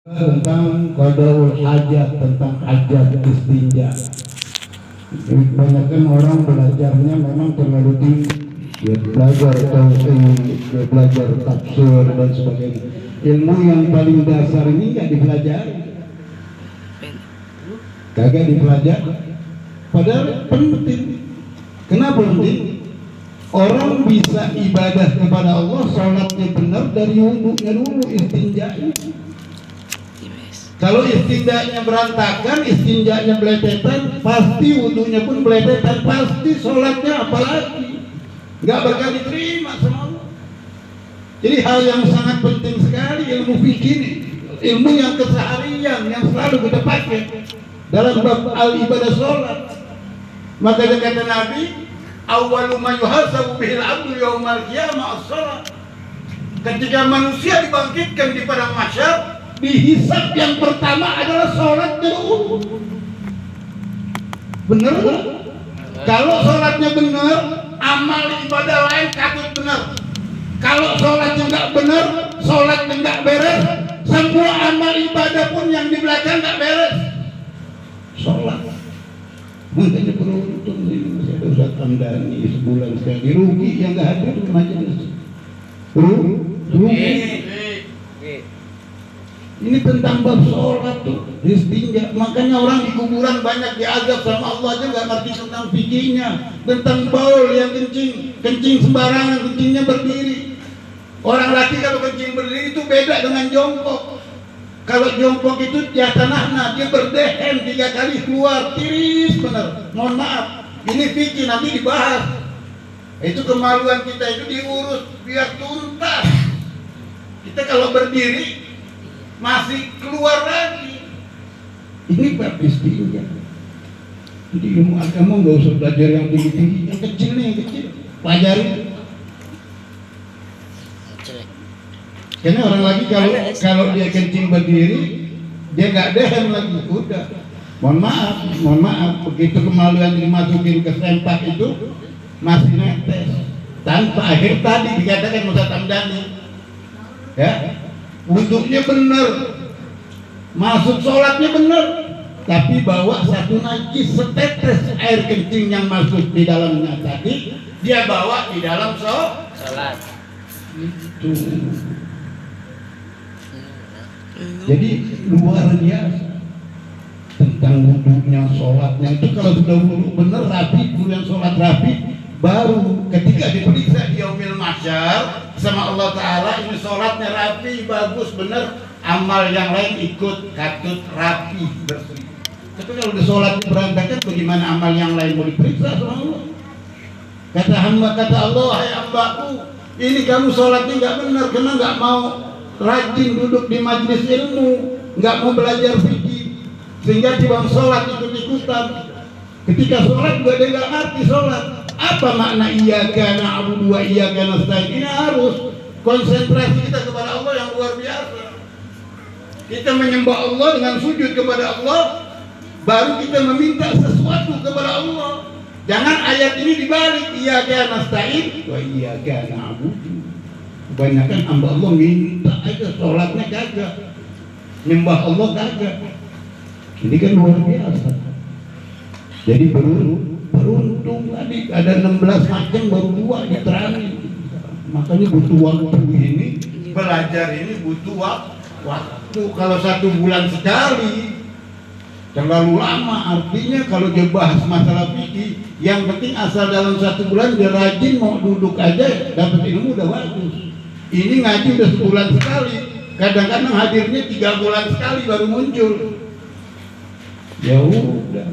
tentang qadaul hajat, tentang hajat istinja. Kebanyakan orang belajarnya memang terlalu tinggi, dia belajar tauhid, dia belajar tafsir dan sebagainya. Ilmu yang paling dasar ini nggak dipelajari, kagak dipelajari. Padahal penting. Kenapa penting? Orang bisa ibadah kepada Allah, sholatnya benar dari wudunya dulu, istinjanya. Kalau istinjanya berantakan, istinjanya belepetan, pasti wudunya pun belepetan, pasti sholatnya apalagi nggak bakal diterima sama Allah. Jadi hal yang sangat penting sekali ilmu fikih ini, ilmu yang keseharian yang selalu kita pakai dalam bab al ibadah sholat. Makanya kata Nabi, awwalu ma yuhasabu bihil abdu yaumal qiyamah as-shalah. Ketika manusia dibangkitkan di padang mahsyar, dihisab yang pertama adalah sholat dulu. Benar nggak? Kalau sholatnya benar, amal ibadah lain katut benar. Kalau sholatnya nggak benar, sholatnya nggak beres, semua amal ibadah pun yang di belakang nggak beres. Sholat. Makanya beruntung ini masih ada Ustaz Hamdani sebulan sekali, rugi yang nggak hadir ke majelis. Rugi. Ini tentang bab sholat tuh, istinja. Makanya orang di kuburan banyak diazab sama Allah aja nggak ngerti tentang fikihnya, tentang baul yang kencing sembarangan, kencingnya berdiri. Orang laki kalau kencing berdiri itu beda dengan jongkok. Kalau jongkok itu di tanah, dia berdehen 3 kali keluar, tiris benar. Mohon maaf, ini fikih nanti dibahas. Itu kemaluan kita itu diurus biar tuntas. Kita kalau berdiri masih keluar lagi. Ini bab istinja. Jadi ilmu agama nggak usah belajar yang tinggi-tinggi, yang kecil nih, yang kecil pelajari. Karena orang lagi kalau dia kencing berdiri, dia nggak dehem lagi, udah. Mohon maaf, begitu kemaluan dimasukin ke sempak itu masih netes. Tanpa akhir tadi dikatakan Ustaz Hamdani, ya. Wudhunya benar, masuk sholatnya benar, tapi bawa satu najis, setetes air kencing yang masuk di dalamnya tadi, dia bawa di dalam sholat. Itu. Jadi luar biasa tentang wudhunya, sholatnya itu. Kalau sudah wudhu benar rapi, kemudian sholat rapi, baru ketika diperiksa di yaumil mahsyar sama Allah Ta'ala, ini sholatnya rapi, bagus, benar, amal yang lain ikut katut rapi, bersih. Tapi kalau udah sholat berantakan, bagaimana amal yang lain mau diperiksa sama Allah? Kata Allah, hai hambaku, ini kamu sholatnya nggak benar karena nggak mau rajin duduk di majelis ilmu, nggak mau belajar fikih, sehingga tiba sholat ikut-ikutan. Ketika sholat juga dia nggak ngerti sholat. Apa makna iyyaka na'budu wa iyyaka nasta'in? Ini harus konsentrasi kita kepada Allah yang luar biasa. Kita menyembah Allah dengan sujud kepada Allah, baru kita meminta sesuatu kepada Allah. Jangan ayat ini dibalik, iyyaka nasta'in wa iyyaka na'budu. Kebanyakan hamba Allah minta aja, sholatnya kagak, nyembah Allah kagak. Ini kan luar biasa. Jadi beruntung tadi ada 16 macam, baru 2 diterangin. Makanya butuh waktu ini, belajar ini butuh waktu. Kalau 1 bulan sekali terlalu lama. Artinya kalau dia bahas masalah fikih, yang penting asal dalam 1 bulan dia rajin, mau duduk aja dapat ilmu udah bagus. Ini ngaji udah sebulan sekali, kadang-kadang hadirnya 3 bulan sekali baru muncul. Ya udah,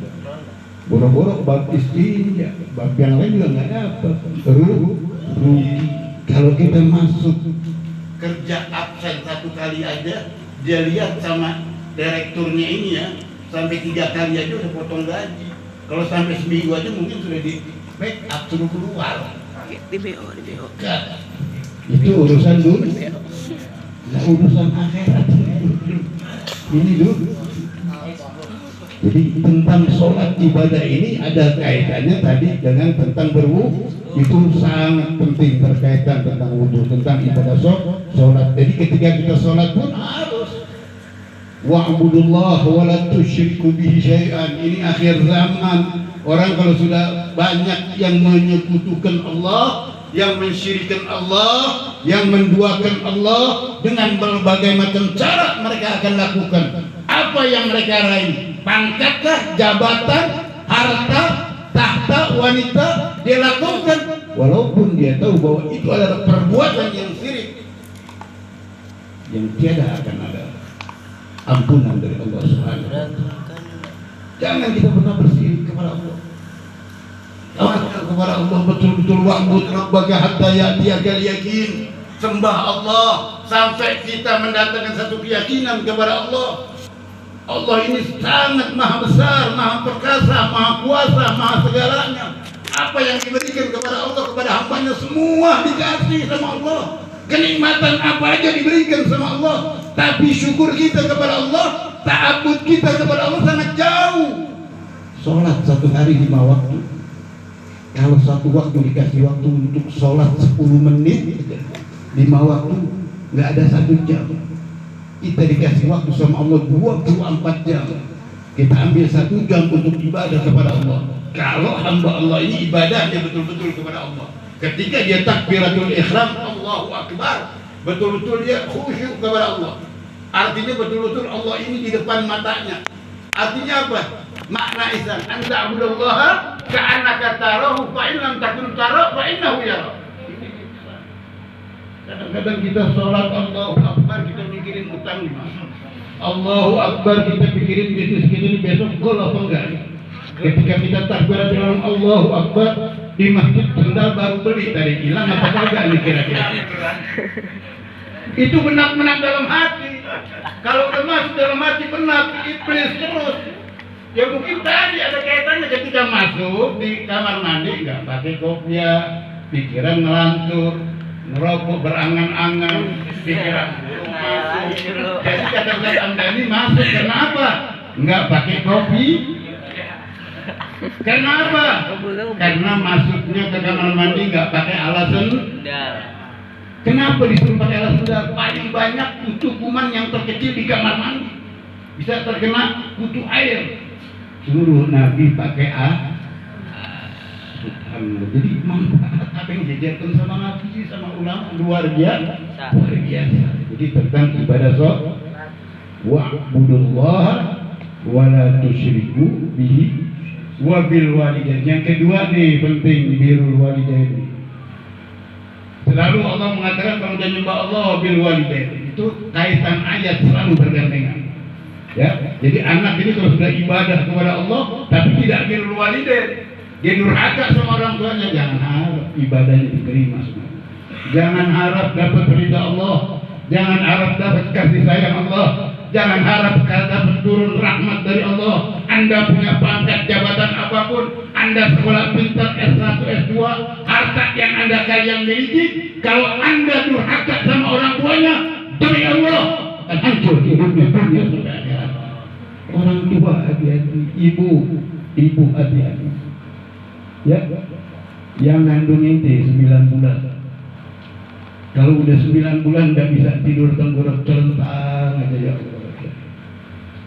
boro-boro bab istinja, bab yang lain juga nggak dapat. Rugi. Kalau kita masuk kerja absen 1 kali aja, dia lihat sama direkturnya ini ya, sampai 3 kali aja udah potong gaji. Kalau sampai seminggu aja mungkin sudah di backup, suruh keluar. Di BO. Itu urusan dunia, nah, urusan akhirat ini dulu. Jadi tentang sholat ibadah ini ada kaitannya tadi dengan tentang berwudu. Itu sangat penting, berkaitan tentang wudu, tentang ibadah sholat. Jadi ketika kita sholat pun harus wa'budullah wa la tusyriku bihi syai'an. Ini akhir zaman. Orang kalau sudah banyak yang menyekutukan Allah, yang mensyirikan Allah, yang menduakan Allah, dengan berbagai macam cara mereka akan lakukan. Apa yang mereka raih? Pangkatkah, jabatan, harta, tahta, wanita, dia lakukan walaupun dia tahu bahwa itu adalah perbuatan yang syirik, yang tiada akan ada ampunan dari Allah Subhanahu wa ta'ala. Jangan kita pernah bersirik kepada Allah. Tawakal kepada Allah betul-betul, wa'bud rabbaka hatta ya'tiyakal yakin. Sembah Allah sampai kita mendatangkan satu keyakinan kepada Allah. Allah ini sangat maha besar, maha perkasa, maha kuasa, maha segalanya. Apa yang diberikan kepada Allah, kepada hambanya, semua dikasih sama Allah. Kenikmatan apa aja diberikan sama Allah. Tapi syukur kita kepada Allah, ta'abbud kita kepada Allah sangat jauh. Sholat satu hari 5 waktu. Kalau satu waktu dikasih waktu untuk sholat 10 menit, 5 waktu, nggak ada 1 jam. Kita dikasih waktu sama Allah 24 jam. Kita ambil 1 jam untuk ibadah kepada Allah. Kalau hamba Allah ini ibadahnya betul-betul kepada Allah. Ketika dia takbiratul ihram, Allahu Akbar, betul-betul dia khusyuk kepada Allah. Artinya betul-betul Allah ini di depan matanya. Artinya apa? Makna ihsan, anta abudallaha ka'annaka tarahu fa in lam takun tarahu fa innahu yara. Kadang-kadang kita sholat Allahu Akbar, kita mikirin utang di mana. Allahu Akbar, kita pikirin bisnis kita ini besok gol apa enggak. Ketika kita takbir dalam Allahu Akbar di masjid, sendal baru beli tadi, hilang apa kagak nih kira-kira. Itu benak-benak dalam hati. Kalau udah masuk dalam hati benak, iblis terus. Ya mungkin tadi ada kaitannya ketika masuk di kamar mandi nggak pakai kopiah, pikiran ngelantur, ngerokok berangan-angan, pikiran masuk. Jadi kata-kata Amdani masuk, kenapa? Nggak pakai kopi. Kenapa? Karena masuknya ke kamar mandi nggak pakai alas sendal. Kenapa disuruh pakai alas sendal? Paling banyak kutu kuman yang terkecil di kamar mandi bisa terkena kutu air. Suruh Nabi pakai jadi manfaat apa yang diajarkan sama Nabi, sama ulama luar biasa. Jadi tentang ibadah sholat, wa'budullah wa la tusyriku bihi wa bil walidain. Yang kedua nih penting, birrul walidain. Selalu Allah mengatakan kalau dia nyembah Allah bil walidain, itu kaitan ayat selalu bergandengan. Ya, jadi anak ini kalau sudah ibadah kepada Allah tapi tidak birrul walidain, dia durhaka sama orang tuanya, jangan harap ibadahnya diterima semua. Jangan harap dapat ridha Allah, jangan harap dapat kasih sayang Allah, jangan harap dapat turun rahmat dari Allah. Anda punya pangkat jabatan apapun, Anda sekolah pintar S1, S2, harta yang Anda kalian miliki, kalau Anda durhaka sama orang tuanya, demi Allah akan hancur hidupnya dunia sampai akhirat. Orang tua hati-hati, ibu hati-hati. Ya, yang ngandung inti 9 bulan. Kalau udah 9 bulan nggak bisa tidur, tenggorok celentang aja ya.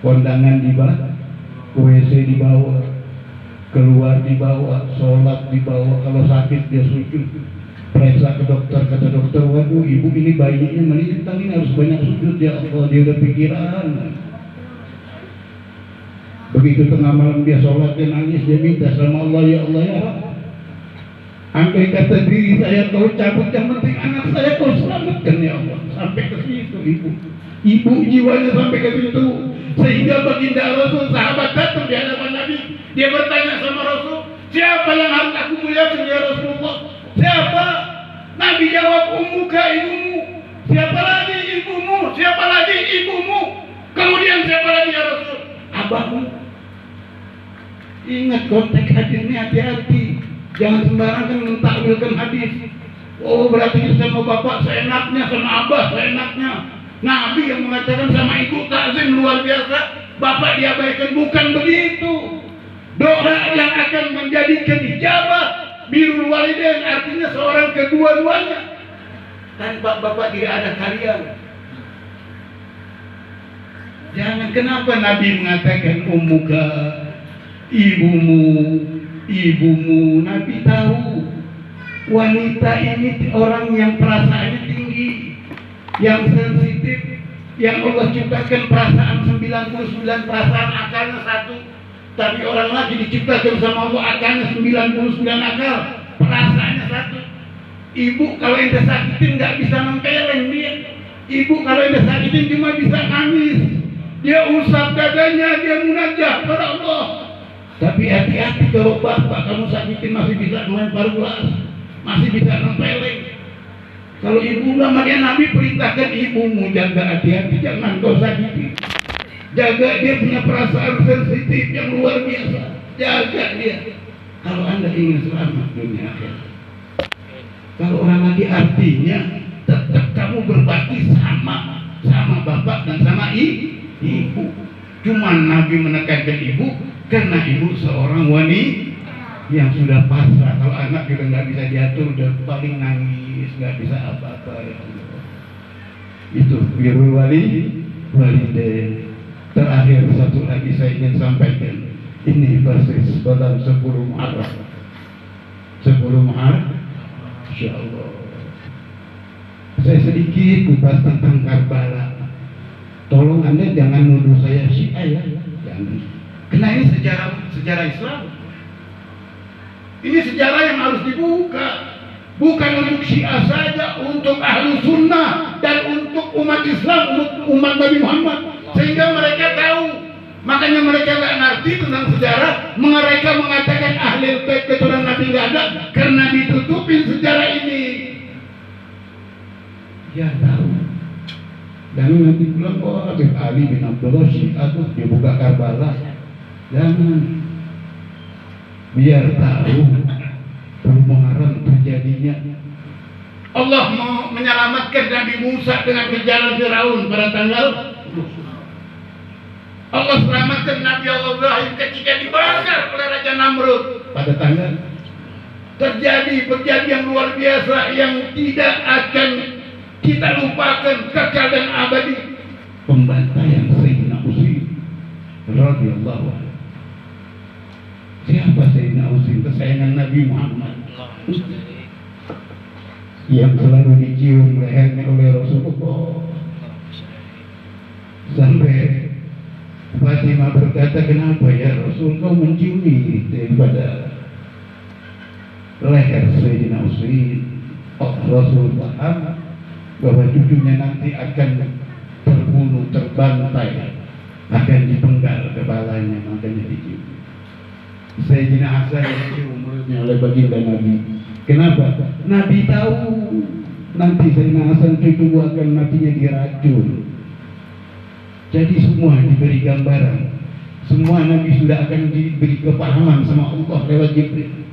Kondangan dibawa, WC dibawa, keluar dibawa, sholat dibawa. Kalau sakit dia sujud. Periksa ke dokter, kata dokter, waduh ibu ini bayinya melintang, ini harus banyak sujud ya Allah. Dia udah pikiran. Begitu tengah malam dia sholat, dia nangis, dia minta sama Allah, ya Allah ya Rabb, andai kata diri saya kau cabut, yang penting anak saya kau selamatkan ya Allah. Sampai ke situ ibu jiwanya sampai ke situ, sehingga baginda Rasul sahabat datang di hadapan Nabi, dia bertanya sama Rasul, siapa yang harus aku muliakan ya Rasulullah? Siapa? Nabi jawab, ummuka, ibumu. Siapa lagi ibumu? Siapa lagi ibumu? Kemudian siapa lagi ya Rasul? Abahmu. Ingat konteks hadis ini, hati-hati, jangan sembarangan mentakwilkan hadis. Oh berarti sama bapak seenaknya, sama abah seenaknya. Nabi yang mengatakan sama ibu takzim luar biasa, bapak diabaikan. Bukan begitu. Doa yang akan menjadikan ijabah birrul walidain, artinya seorang kedua-duanya. Tanpa bapak tidak ada kalian. Jangan. Kenapa Nabi mengatakan ummuka, ibumu, ibumu? Nabi tahu wanita ini orang yang perasaannya tinggi, yang sensitif, yang Allah ciptakan perasaan 99 perasaan, akalnya satu. Tapi orang lagi diciptakan sama Allah akalnya 99 akal, perasaannya satu. Ibu kalau ente sakitin nggak bisa nempeleng dia. Ibu kalau ente sakitin cuma bisa nangis. Dia usap dadanya, dia munajat pada Allah. Tapi hati-hati kalau bapak kamu sakitin masih bisa melempar gelas, masih bisa nempeleng. Kalau ibu lah, makanya Nabi perintahkan ibumu jaga hati-hati, jangan kau sakiti. Jaga, dia punya perasaan sensitif yang luar biasa. Jaga dia. Kalau anda ingin selamat dunia akhirat. Kalau orang lagi artinya tetap kamu berbakti sama bapak dan sama ibu. Cuman Nabi menekankan ibu karena ibu seorang wanita yang sudah pasrah. Kalau anak juga nggak bisa diatur, udah paling nangis, nggak bisa apa-apa ya Allah. Itu birrul walidain. Terakhir satu lagi saya ingin sampaikan. Ini persis dalam 10 Muharram. 10 Muharram, Insya Allah. Saya sedikit kupas tentang Karbala. Tolong Anda jangan nuduh saya Syiah ya. Jangan. Karena ini sejarah Islam. Ini sejarah yang harus dibuka. Bukan untuk Syiah saja, untuk ahlu sunnah dan untuk umat Islam, umat Nabi Muhammad. Sehingga mereka tahu. Makanya mereka nggak ngerti tentang sejarah. Mereka mengatakan ahli bait keturunan Nabi nggak ada karena ditutupin sejarah ini. Ya tahu. Dan nanti bilang, oh Habib Ali bin Abdullah Syiah tuh dia buka Karbala. Jangan. Biar tahu Muharram terjadinya. Allah mau menyelamatkan Nabi Musa dengan kejaran Firaun pada tanggal. Allah selamatkan Nabi Allah Ibrahim ketika dibakar oleh Raja Namrud pada tanggal. Terjadi perjanjian luar biasa yang tidak akan kita lupakan, kekal dan abadi. Pembantaian Sayyidina Utsman radhiyallahu anhu. Siapa Sayyidina Utsman? Kesayangan Nabi Muhammad yang selalu dicium lehernya oleh Rasulullah. Sampai Fatimah berkata, kenapa ya Rasul kau menciumi daripada leher Sayyidina Utsman? Rasul paham bahwa cucunya nanti akan terbunuh, terbantai, akan dipenggal kepalanya, makanya dicium. Sayyidina Hasan dicium mulutnya oleh baginda Nabi. Kenapa? Nabi tahu nanti Sayyidina Hasan cucu akan matinya diracun. Jadi semua diberi gambaran. Semua Nabi sudah akan diberi kepahaman sama Allah lewat Jibril.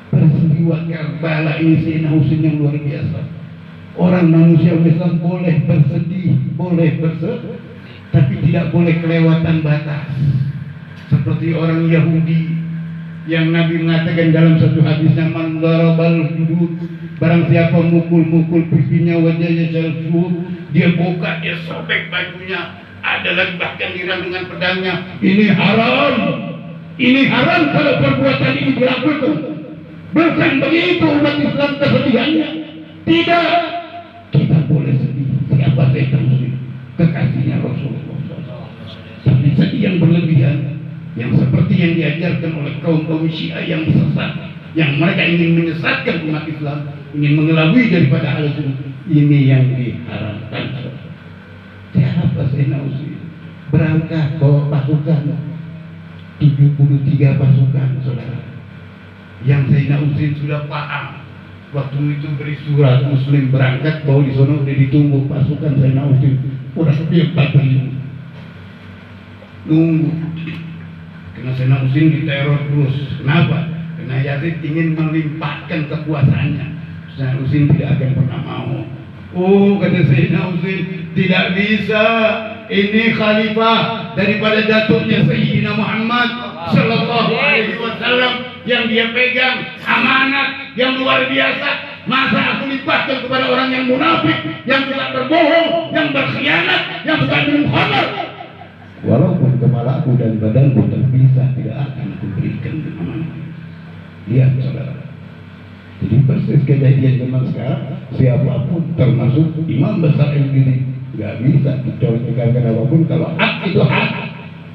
Peristiwa Karbala ini Sayyidina Husain yang luar biasa. Orang manusia Islam boleh bersedih, boleh bersedih, tapi tidak boleh kelewatan batas. Seperti orang Yahudi yang Nabi mengatakan dalam satu hadisnya, man darabal hudud, barang siapa mukul-mukul pipinya, wajahnya jalsud, dia buka, dia sobek bajunya, ada lagi bahkan dirang dengan pedangnya. Ini haram. Ini haram kalau perbuatan ini dilakukan. Bukan begitu umat Islam kesedihannya. Tidak. Kita boleh sedih. Siapa saya terus kekasihnya Rasulullah. Tapi sedih yang berlebihan, yang seperti yang diajarkan oleh kaum Syiah yang sesat, yang mereka ingin menyesatkan umat Islam, ingin mengelabui daripada hal itu. Ini yang diharamkan. Siapa Sayyidina Utsman? Berangkat bawa pasukan 73 pasukan, saudara. Yang Sayyidina Utsman sudah paham. Waktu itu beri surat Muslim berangkat, bawa di sana udah ditunggu pasukan Sayyidina Utsman. Udah lebih 4.000. Nunggu. Karena Sayyidina Utsman diteror terus. Kenapa? Karena Yazid ingin melimpahkan kekuasaannya. Sayyidina Utsman tidak akan pernah mau. Oh, kata Sayyidina Utsman, tidak bisa. Ini khalifah daripada datuknya Sayyidina Muhammad sallallahu alaihi wasallam yang dia pegang amanat yang luar biasa. Masa aku limpahkan kepada orang yang munafik, yang tidak berbohong, yang berkhianat, yang suka minum khamar? walaupun kepalaku dan badanku terpisah tidak akan aku berikan amanah. Lihat saudara, jadi persis kejadian zaman sekarang, siapapun termasuk imam besar MUID nggak bisa dicolongkan apapun. Kalau hak itu hak,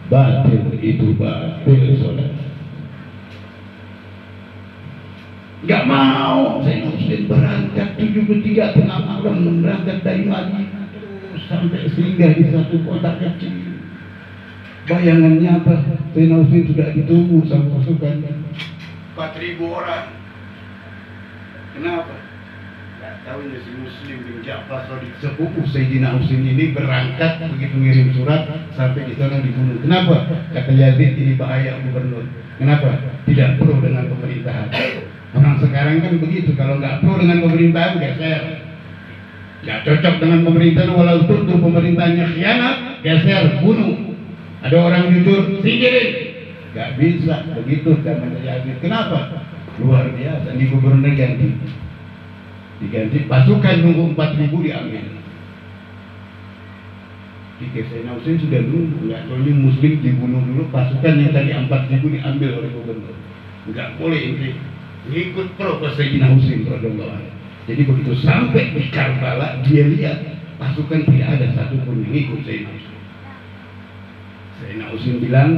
batil itu batil, saudara. Nggak mau saya Muslim berangkat 73 tengah malam, berangkat dari Madinah terus sampai singgah di satu kota kecil. Bayangannya apa? Saya Muslim sudah ditunggu sama pasukannya 4.000 orang. Kenapa? Nggak tahu ya, si Muslim bin Ja'far Shadiq sepupu Sayyidina Husain ini berangkat begitu ngirim surat sampai di sana dibunuh. Kenapa? Kata Yazid, ini bahaya gubernur. Kenapa? Tidak pro dengan pemerintahan. Orang sekarang kan begitu, kalau nggak pro dengan pemerintahan geser, nggak cocok dengan pemerintahan walaupun tuh pemerintahnya khianat, geser, bunuh. Ada orang jujur, singkirin. Nggak bisa begitu zaman Yazid. Kenapa? Luar biasa, di gubernur diganti pasukan nunggu 4.000 diambil. Di Sayyidina Husain sudah nunggu, nggak boleh Muslim dibunuh dulu, pasukan yang tadi 4.000 diambil oleh gubernur. Nggak boleh ini ngikut pro Sayyidina Husain radhiyallahu anhu. Jadi begitu sampai di Karbala, dia lihat pasukan tidak ada satupun yang ikut Sayyidina Husain. Sayyidina Husain bilang,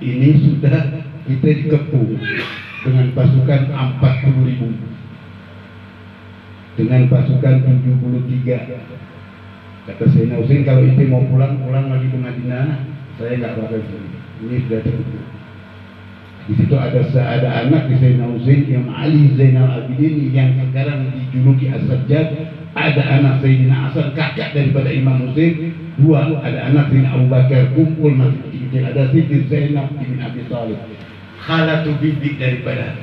ini sudah kita dikepung dengan pasukan 40.000, dengan pasukan 73. Kata Sayyidina Husain, kalau itu mau pulang lagi ke Madinah, saya nggak bakal pulang. Ini sudah terkepung. Di situ ada anak di Sayyidina Husain yang Ali Zainal Abidin yang sekarang dijuluki As-Sajjad. Ada anak Sayyidina Hasan, kakak daripada Imam Husain. Dua, ada anak Sayyidina Abu Bakar, kumpul masih kecil. Ada Siti Zainab bin Abi Thalib, khalatu bibi daripada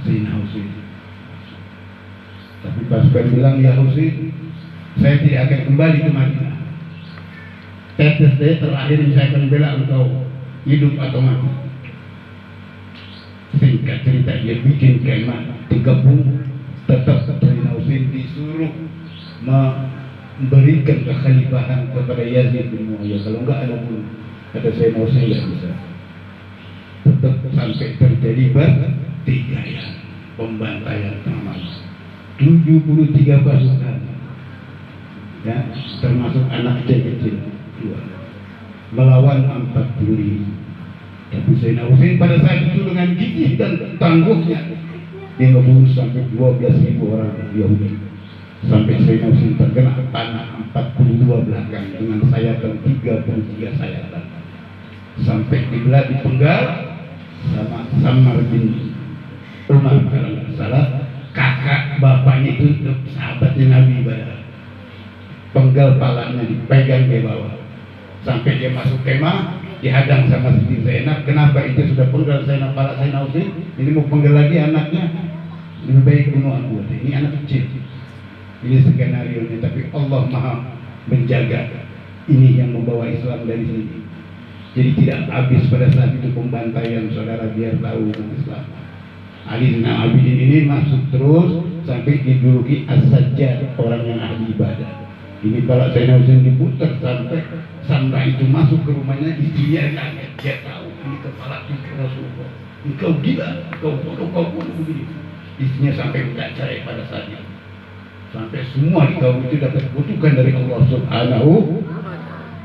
Sayyidina Husain. Tapi pasukan bilang, ya Husain, saya tidak akan kembali ke Madinah. Tetes saya terakhir yang saya akan bela engkau, hidup atau mati. Singkat cerita, dia bikin kemah digabung. Tetap Sayyidina Husain disuruh memberikan kekhalifahan kepada Yazid bin Muayyah. Kalau enggak ada pun, kata Sayyidina Husain tidak bisa. Tetap sampai terjadi pertikaian, pembantaian tengah 73 pasukan, ya, termasuk anak kecil melawan 40.000. Tapi Sayyidina Husain pada saat itu dengan gigih dan tangguhnya dia ngebunuh sampai 12.000 orang Yahudi. Sampai Sayyidina Husain terkena tanah 42 belakang dengan sayatan 33 sayatan. Sampai dibelah dipenggal sama Sammar bin Umar kalau nggak salah, kakak bapaknya itu sahabatnya Nabi Badar. Penggal palanya dipegang di bawah. Sampai dia masuk kemah, dihadang sama Siti Zainab. Kenapa itu sudah penggal Zainab pala Sayyidina Husain, ini mau penggal lagi anaknya, lebih baik bunuh aku. Ini anak kecil. Ini skenario nya, tapi Allah Maha menjaga. Ini yang membawa Islam dari sini. Jadi tidak habis pada saat itu pembantaian, saudara, biar tahu Islam. Ali bin Abidin ini masuk terus sampai dijuluki As-Sajjad, orang yang ahli ibadah. Ini kalau Sayyidina Husain diputar sampai Samra itu masuk ke rumahnya, istrinya kaget. Dia tahu ini kepala cucu Rasulullah. Engkau gila, kau bunuh begini. Istrinya sampai minta cerai pada saat itu. Sampai semua di kaum itu dapat kutukan dari Allah Subhanahu.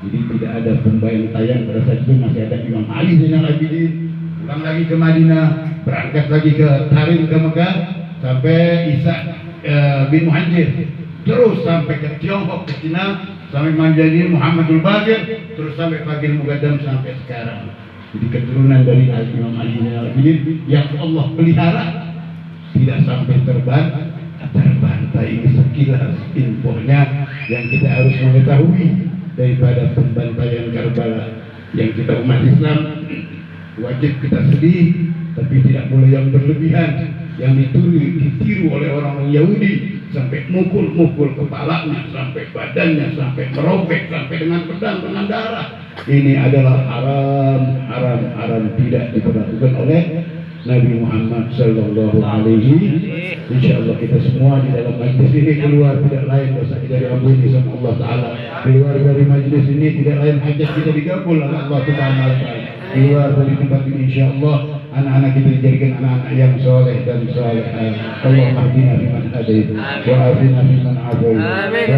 Jadi tidak ada pembantaian pada saat itu. Masih ada Imam Ali Zainal Abidin pulang lagi ke Madinah, berangkat lagi ke Tarim ke Mekah, sampai Isa bin Muhajir, terus sampai ke Tiongkok, ke Cina, sampai menjadi Muhammadul Baqir, terus sampai Fagil Mugaddam sampai sekarang. Jadi keturunan dari Imam Ali Zainal Abidin yang Allah pelihara tidak sampai terbantai. Ini sekilas infonya yang kita harus mengetahui daripada pembantaian Karbala, yang kita umat Islam wajib kita sedih, tapi tidak boleh yang berlebihan, yang ditiru oleh orang Yahudi sampai mukul kepalanya, sampai badannya, sampai merobek, sampai dengan pedang, dengan darah. Ini adalah haram, tidak diperlakukan oleh Nabi Muhammad sallallahu alaihi. Insyaallah kita semua di dalam majlis ini keluar tidak lain dosa kita diampuni sama Allah Taala. Keluar dari majlis ini tidak lain hajat kita digabul oleh Allah Subhanahu wa taala. Keluar dari tempat ini insyaallah anak-anak kita dijadikan anak-anak yang soleh dan salehah. Allahumma hdina fiman hadait wa afina fiman afait wa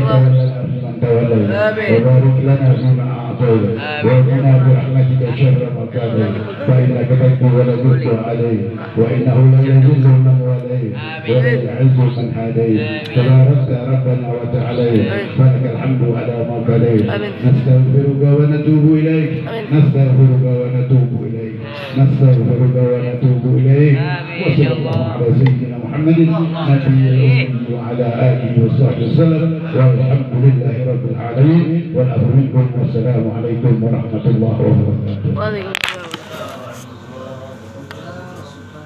tawallana fiman tawallait wa barik lana fima a'tait wa qina bi rahmatika syarra ma qadait fa innaka taqdi wa la yuqda alayk wa innahu la yuzillu man walayt wa la yu'izzu man hadait tabarakta rabbana wa ta'ala falakal hamdu ala ma qadait nastaghfiruka wa natubu ilayk nastaghfiruka wa natubu ilayk nastaghfiruka wa natubu ilayk wa sallallahu ala sayyidina Muhammadin nabiyyi وعلى آله وصحبه وسلم والحمد لله رب العالمين والأمر منكم والسلام عليكم ورحمة الله وبركاته.